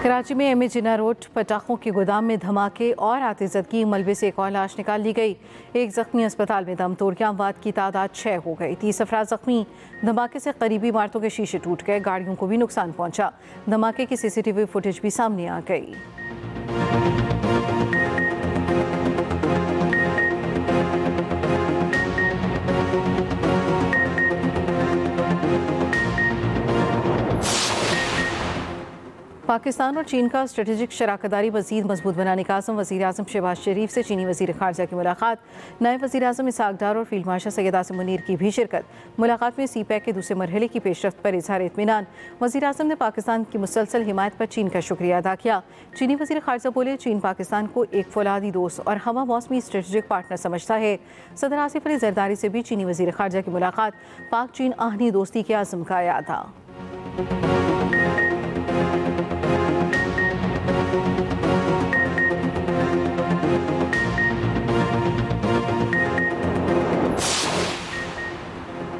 कराची में M A Jinnah road पटाखों के गोदाम में धमाके और आतिशबाजी मलबे से एक और लाश निकाल ली गई। एक जख्मी अस्पताल में दम तोड़ गया। अमवात की तादाद 6 हो गई। 30 अफराद जख्मी। धमाके से करीबी इमारतों के शीशे टूट गए, गाड़ियों को भी नुकसान पहुंचा। धमाके की CCTV फुटेज भी सामने आ गई। पाकिस्तान और चीन का स्ट्रेटेजिक शराकतदारी मज़ीद मजबूत बनाने का आज़म। वज़ीर आज़म शहबाज शरीफ से चीनी वज़ीर ख़ारजा की मुलाकात। नायब वज़ीर आज़म इसहाक डार और फील्ड मार्शल सैयद आसिम मुनीर की भी शिरकत। मुलाकात में CPEC के दूसरे मरहले की पेशरफ्त पर इजहार इत्मीनान। वज़ीर आज़म ने पाकिस्तान की मुसलसल हिमायत पर चीन का शुक्रिया अदा किया। चीनी वज़ीर ख़ारजा बोले, चीन पाकिस्तान को एक फौलादी दोस्त और हमा मौसमी स्ट्रेटेजिक पार्टनर समझता है। सदर आसिफ अली जरदारी से भी चीनी वज़ीर ख़ारजा की मुलाकात। पाक चीन आहनी दोस्ती के आज़म का यादा।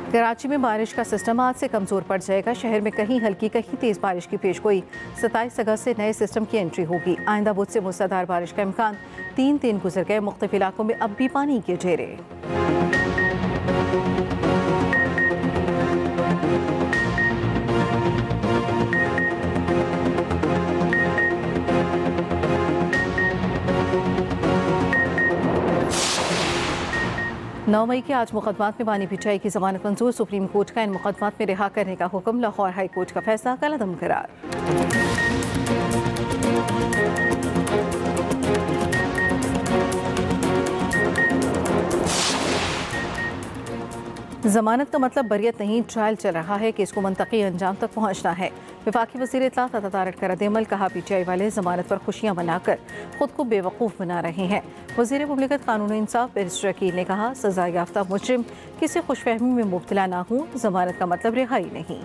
कराची में बारिश का सिस्टम आज से कमज़ोर पड़ जाएगा। शहर में कहीं हल्की कहीं तेज़ बारिश की पेशगोई। 27 अगस्त से नए सिस्टम की एंट्री होगी। आइंदा बुध से मूसलाधार बारिश का इम्कान। 3 दिन गुजर गए, मुख्तलिफ इलाकों में अब भी पानी के ढेरे। नौ मई के आज मुकदमात में बानी पिटाई की जमानत मंजूर। सुप्रीम कोर्ट का इन मुकदमात में रिहा करने का हुक्म। लाहौर हाई कोर्ट का फैसला कलअदम करार। जमानत का मतलब बरियत नहीं, ट्रायल चल रहा है कि इसको मंतकी अंजाम तक पहुंचना है। वफाकी वज़ीर इत्तलात अतातारक का रद्द-ए-अमल। कहा, PTI वाले जमानत पर खुशियां मनाकर खुद को बेवकूफ़ बना रहे हैं। वज़ीर मुमलिकत कानून इंसाफ बैरिस्टर अकील ने कहा, सजा याफ्ता मुजरिम किसी खुशफहमी में मुब्तला ना हो। जमानत का मतलब रिहाई नहीं।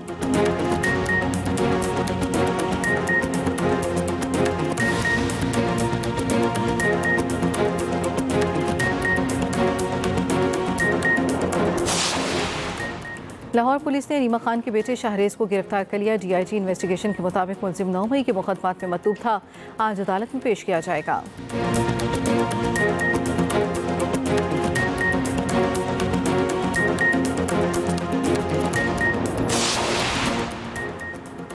लाहौर पुलिस ने रीमा खान के बेटे शाहरेज को गिरफ्तार कर लिया। DIG इन्वेस्टिगेशन के मुताबिक मुलजिम 9 मई के मुकदमात में मतलूब था। आज अदालत में पेश किया जाएगा।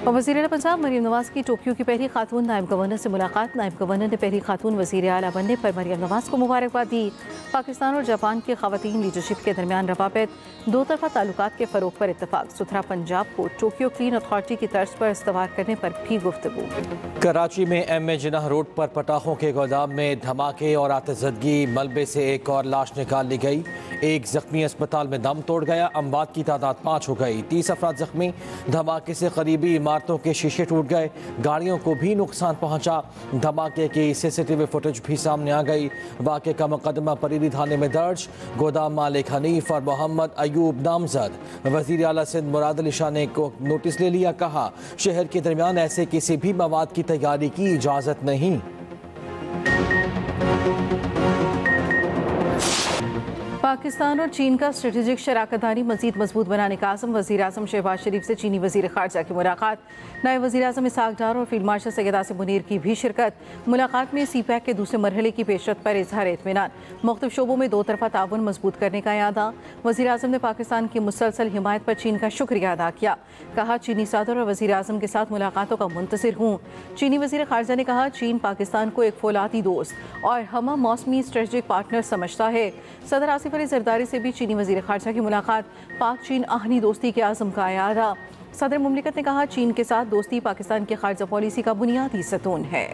और वज़ीर पंजाब मरियम नवाज की टोक्यो की पहली खातून नायब गवर्नर से मुलाकात। नायब गवर्नर ने पहली खातून वज़ीर आला बनने पर मरियम नवाज को मुबारकबाद दी। पाकिस्तान और जापान की ख़वातीन लीडरशिप के दरमियान रवाबित, दो तरफ़ा ताल्लुकात के फ़रोग़ पर इत्तफ़ाक़। सुथरा पंजाब को टोक्यो क्लीन अथॉरिटी की तर्ज पर इस्तवार करने पर भी गुफ्तगू। कराची में MA जिन्ना रोड पर पटाखों के गोदाम में धमाके और आतिशबाजी मलबे से एक और लाश निकाल ली गई। एक जख्मी अस्पताल में दम तोड़ गया। अमवात की तादाद 5 हो गई। 30 अफराद जख्मी। धमाके से करीबी इमारतों के शीशे टूट गए, गाड़ियों को भी नुकसान पहुंचा। धमाके की CCTV फुटेज भी सामने आ गई। वाक़े का मुकदमा परीरी थाने में दर्ज। गोदाम मालिक हनीफ और मोहम्मद अयूब नामजद। वज़ीर आला सिंध मुराद अली शाह ने को नोटिस ले लिया। कहा, शहर के दरमियान ऐसे किसी भी मवाद की तैयारी की इजाज़त नहीं। पाकिस्तान और चीन का स्ट्रेटेजिक शराकतदारी मज़ीद मजबूत बनाने का आज़म। वज़ीर आज़म शहबाज शरीफ से चीनी वज़ीर ख़ारजा की मुलाकात। नायब वज़ीर आज़म इसहाक डार और फील्ड मार्शल सैयद आसिम मुनीर की भी शिरकत। मुलाकात में CPEC के दूसरे मरहले की पेशरफ्त पर इजहार इत्मीनान। मुख्तलिफ शोबों में दो तरफ़ा ताउन मजबूत करने का यादा। वज़ीर आज़म ने पाकिस्तान की मुसलसल हिमायत पर चीन का शुक्रिया अदा किया। कहा, चीनी सदर और वज़ीर आज़म के साथ मुलाकातों का मुंतज़िर हूँ। चीनी वज़ीर ख़ारजा ने कहा, चीन पाकिस्तान को एक फौलादी दोस्त और हमा मौसमी स्ट्रेटेजिक पार्टनर समझता है। सदर आसिफ अली जरदारी से भी चीनी वज़ीर ख़ारजा की मुलाकात। पाक चीन आहनी दोस्ती के आज़म का यादा। सदर मुमलिकत ने कहा, चीन के साथ दोस्ती पाकिस्तान की ख़ारजा पॉलिसी का बुनियादी सतून है।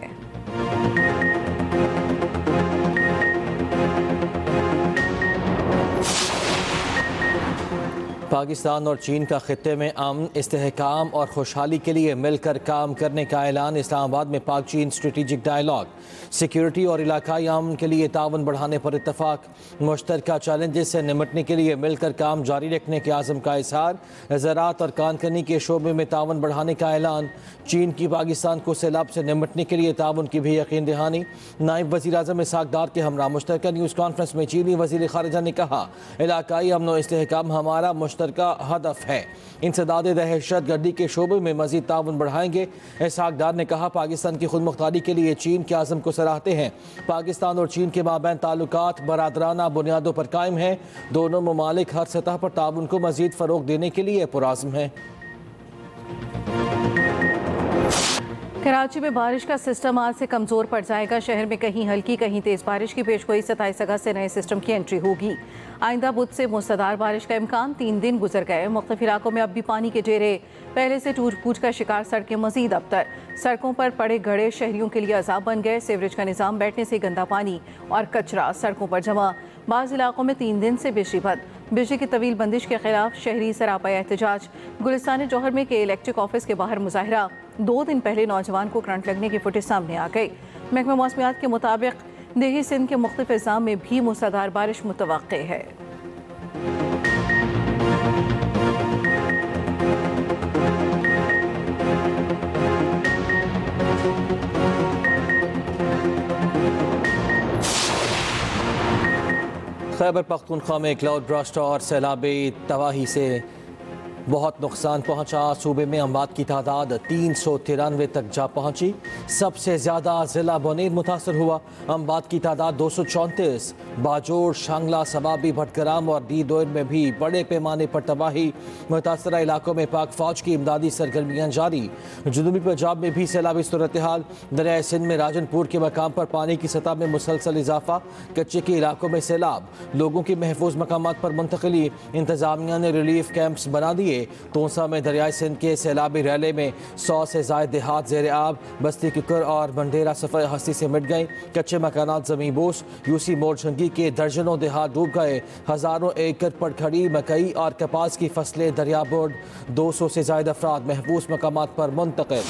पाकिस्तान और चीन का खित्ते में अमन, इस्तेहकाम और खुशहाली के लिए मिलकर काम करने का ऐलान। इस्लामाबाद में पाक चीन स्ट्रेटेजिक डायलॉग। सिक्योरिटी और इलाकाई अमन के लिए ताउन बढ़ाने पर इत्तफाक। मुश्तरका चैलेंजेस से निमटने के लिए मिलकर काम जारी रखने के आज़म का इजहार। ज़राअत और कानकनी के शोबे में ताउन बढ़ाने का ऐलान। चीन की पाकिस्तान को सैलाब से निमटने के लिए ताउन की भी यकीन दहानी। नायब वज़ीर आज़म इसहाक डार के हमरा मुश्तरका न्यूज़ कॉन्फ्रेंस में चीनी वज़ीर ख़ारजा ने कहा, इलाकाई अमन व इस्तेहकाम हमारा मुश्तरका मुश्तरका हदफ है। इंसदाद दहशत गर्दी के शोबे में मजीद ताउन बढ़ाएंगे। इसहाक डार ने कहा, पाकिस्तान की खुद मुख्तारी के लिए चीन के आज़म को सराहते हैं। पाकिस्तान और चीन के माबैन ताल्लुकात बरादराना बुनियादों पर कायम हैं। दोनों ममालिक हर सतह पर ताउन को मजीद फ़रोग देने के लिए पुरआज़्म हैं। कराची में बारिश का सिस्टम आज से कमजोर पड़ जाएगा। शहर में कहीं हल्की कहीं तेज बारिश की पेशगोई 27 अगस्त से नए सिस्टम की एंट्री होगी। आइंदा बुध से मूसलाधार बारिश का इम्कान। 3 दिन गुजर गए, मुख्तलिफ इलाकों में अब भी पानी के डेरे। पहले से टूट फूट का शिकार सड़कें मजीद अबतर। सड़कों पर पड़े गड़े शहरियों के लिए अजाब बन गए। सीवरेज का निज़ाम बैठने से गंदा पानी और कचरा सड़कों पर जमा। बाज़ इलाकों में 3 दिन से बिजली बंद। बिजली की तवील बंदिश के खिलाफ शहरी सरापा एहतजाज। गुलिस्तान जौहर में के इलेक्ट्रिक ऑफिस के बाहर मुजाहरा। 2 दिन पहले नौजवान को करंट लगने की फुटेज सामने आ गई। महकमा मौसमियात के मुताबिक देही सिंध के मुख्तलिफ अज़्ज़ा में भी मूसलाधार बारिश मुतवक्के है। खैबर पख्तूनख्वा में क्लाउड बर्स्ट और सैलाबी तबाही से बहुत नुकसान पहुंचा। सूबे में अमवात की तादाद 393 तक जा पहुंची। सबसे ज़्यादा ज़िला बोनेर मुतासर हुआ। अमवात की तादाद 234। बाजोड़, शांगला, सबाबी, भटग्राम और डीडोर में भी बड़े पैमाने पर तबाही। मुतासरा इलाकों में पाक फौज की इमदादी सरगर्मियाँ जारी। जनूबी पंजाब में भी सैलाबी सूरत हाल। दरियाए सिंध में राजनपुर के मकाम पर पानी की सतह में मुसलसल इजाफा। कच्चे के इलाकों में सैलाब। लोगों की महफूज मकामात पर मुंतकली। इंतजामिया ने रिलीफ कैंप्स बना दिए। तोसा में दरियाए सिंध के सैलाबी रैले में 100 से ज़ायद देहात ज़ेर आब। बस्ती किकर और बंडेरा सफ़र हस्ती से मिट गए। कच्चे मकानात ज़मीन बोस। यूसी मोड़ झंगी के दर्जनों देहात डूब गए। हज़ारों एकड़ पटखड़ी, मकई और कपास की फसलें दरियाबोर्ड। 200 से ज़ायद अफराद महफूज मकामात पर मुंतकिल।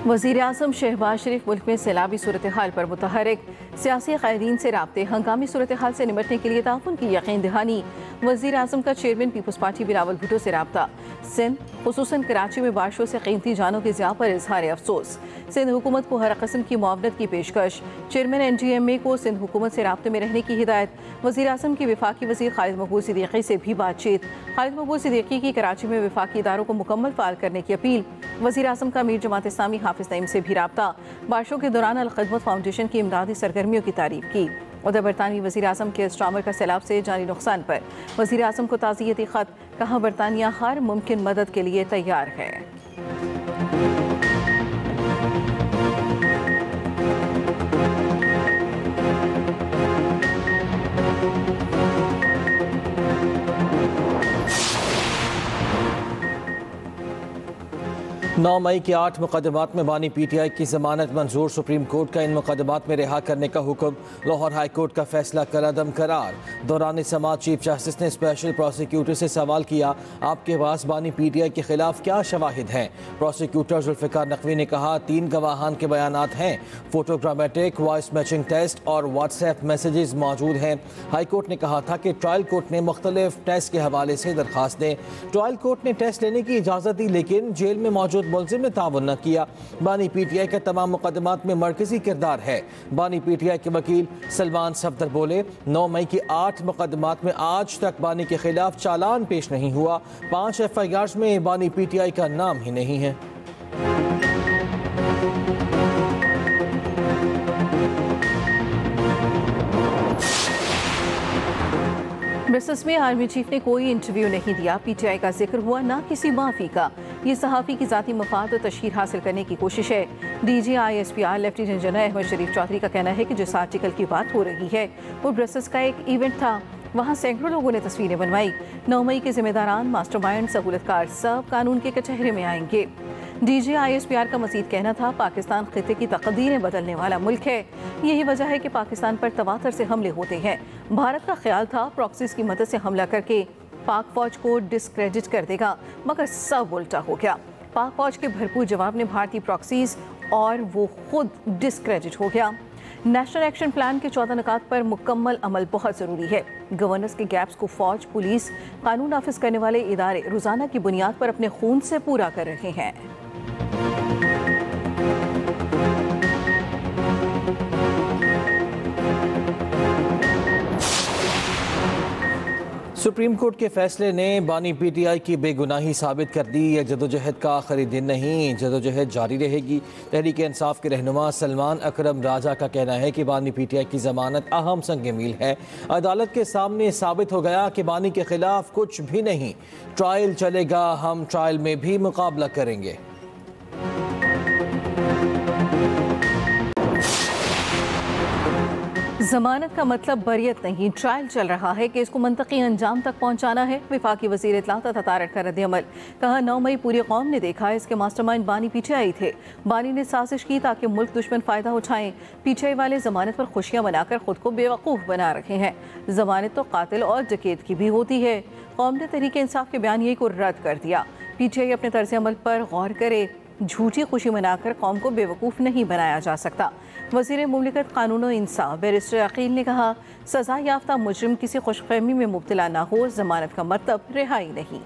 वज़ीर आज़म शहबाज शरीफ मुल्क में सैलाबी सूरत हाल पर मुतहरिक। सियासी क़ायदीन से राब्ते। हंगामी सूरत हाल से निपटने के लिए ताउन की यकीन दहानी। वज़ीर आज़म का चेयरमैन पीपल्स पार्टी बिलावल भुट्टो से राब्ता। सिंध खुसूसन कराची में बारिशों से कीमती जानों के ज़िया पर इजहार अफसोस। सिंध हुकूमत को हर किस्म की मुआवनत की पेशकश। चेयरमैन NGMA को सिंध हुकूमत से राब्ते में रहने की हिदायत। वज़ीर आज़म की वफाकी वज़ीर खालिद मकबूल सिद्दीकी से भी बातचीत। खालिद मकबूल सिद्दीकी की कराची में वफाकी इदारों को मुकम्मल फ़ाल करने की अपील। वज़ीर आज़म का मीर जमात इस्लामी हाफिज़ नईम से भी राब्ता। बारिशों के दौरान अल खिदमत फाउंडेशन की इमदादी सरगर्मियों की तारीफ की। उधर बरतानवी वज़ीर आज़म के स्ट्रामर का सैलाब से जानी नुकसान पर वज़ीर आज़म को ताज़ियती ख़त। कहा, बरतानिया हर मुमकिन मदद के लिए तैयार है। नौ मई के 8 मुकदमात में बानी PTI की जमानत मंजूर। सुप्रीम कोर्ट का इन मुकदमात में रिहा करने का हुक्म। लाहौर हाई कोर्ट का फैसला कलअदम करार। दौरान समात चीफ जस्टिस ने स्पेशल प्रोसिक्यूटर से सवाल किया, आपके पास बानी PTI के खिलाफ क्या शवाहिद हैं? प्रोसिक्यूटर जुल्फ़िकार नकवी ने कहा, 3 गवाहान के बयानात हैं, फोटोग्रामेटिक, वॉइस मैचिंग टेस्ट और व्हाट्सएप मैसेजेस मौजूद हैं। हाई कोर्ट ने कहा था कि ट्रायल कोर्ट ने मुख्तलिफ टेस्ट के हवाले से दरख्वास्त दें। ट्रायल कोर्ट ने टेस्ट लेने की इजाज़त दी, लेकिन जेल में मौजूद मुलजिम ने तावन न किया। बानी PTI का तमाम मुकदमात में मरकजी किरदार है। बानी PTI के वकील सलमान सफदर बोले, 9 मई के 8 मुकदमात में आज तक बानी के खिलाफ चालान पेश नहीं हुआ। 5 FIRs में बानी PTI का नाम ही नहीं है। ब्रसेल्स में आर्मी चीफ ने कोई इंटरव्यू नहीं दिया। PTI का जिक्र हुआ, ना किसी माफी का। ये सहाफ़ी की ज़ाती मफाद और तशहीर हासिल करने की कोशिश है। DG ISPR lieutenant general Ahmed Sharif Chaudhry का कहना है कि जिस आर्टिकल की बात हो रही है वो ब्रसेल्स का एक इवेंट था। वहाँ सैकड़ों लोगों ने तस्वीरें बनवाई। 9 मई के जिम्मेदारान, मास्टरमाइंड, सहूलतकार सब कानून के कचहरे में आएंगे। DG ISPR का मज़ीद कहना था, पाकिस्तान खिते की तकदीरें बदलने वाला मुल्क है। यही वजह है कि पाकिस्तान पर तवातर से हमले होते हैं। भारत का ख्याल था प्रॉक्सीज की मदद से हमला करके पाक फौज को डिस्क्रेडिट कर देगा, मगर सब उल्टा हो गया। पाक फौज के भरपूर जवाब ने भारतीय प्रॉक्सीज और वो खुद डिस्क्रेडिट हो गया। नेशनल एक्शन प्लान के 14 नुकात पर मुकम्मल अमल बहुत ज़रूरी है। गवर्नेंस के गैप्स को फौज, पुलिस, कानून नाफिज करने वाले इदारे रोज़ाना की बुनियाद पर अपने खून से पूरा कर रहे हैं। सुप्रीम कोर्ट के फैसले ने बानी पीटीआई की बेगुनाही साबित कर दी। यह जदोजहद का आखिरी दिन नहीं, जदोजहद जारी रहेगी। तहरीक इंसाफ के रहनुमा सलमान अकरम राजा का कहना है कि बानी पीटीआई की जमानत अहम संग मील है। अदालत के सामने साबित हो गया कि बानी के खिलाफ कुछ भी नहीं। ट्रायल चलेगा, हम ट्रायल में भी मुकाबला करेंगे। जमानत का मतलब बरियत नहीं, ट्रायल चल रहा है कि इसको मंतकी अंजाम तक पहुंचाना है। विफाकी वज़ीर इत्तलात तथा तारड़ का रद्द-ए-अमल। कहा 9 मई पूरी कौम ने देखा, इसके मास्टरमाइंड बानी पीटीआई थे। बानी ने साजिश की ताकि मुल्क दुश्मन फ़ायदा उठाएं। पीटीआई वाले जमानत पर खुशियां मनाकर खुद को बेवकूफ़ बना रखे हैं। जमानत तो कातिल और डकैत की भी होती है। कौम ने तहरीक इंसाफ के बयानिए को रद्द कर दिया। पीटीआई अपने तर्ज अमल पर गौर करे। झूठी खुशी मनाकर कौम को बेवकूफ़ नहीं बनाया जा सकता। वज़ीर मुमलिकत कानून और इंसाफ बैरिस्टर अकील ने कहा, सज़ा याफ्ता मुजरिम किसी खुशफहमी में मुब्तला ना हो। जमानत का मतलब रिहाई नहीं।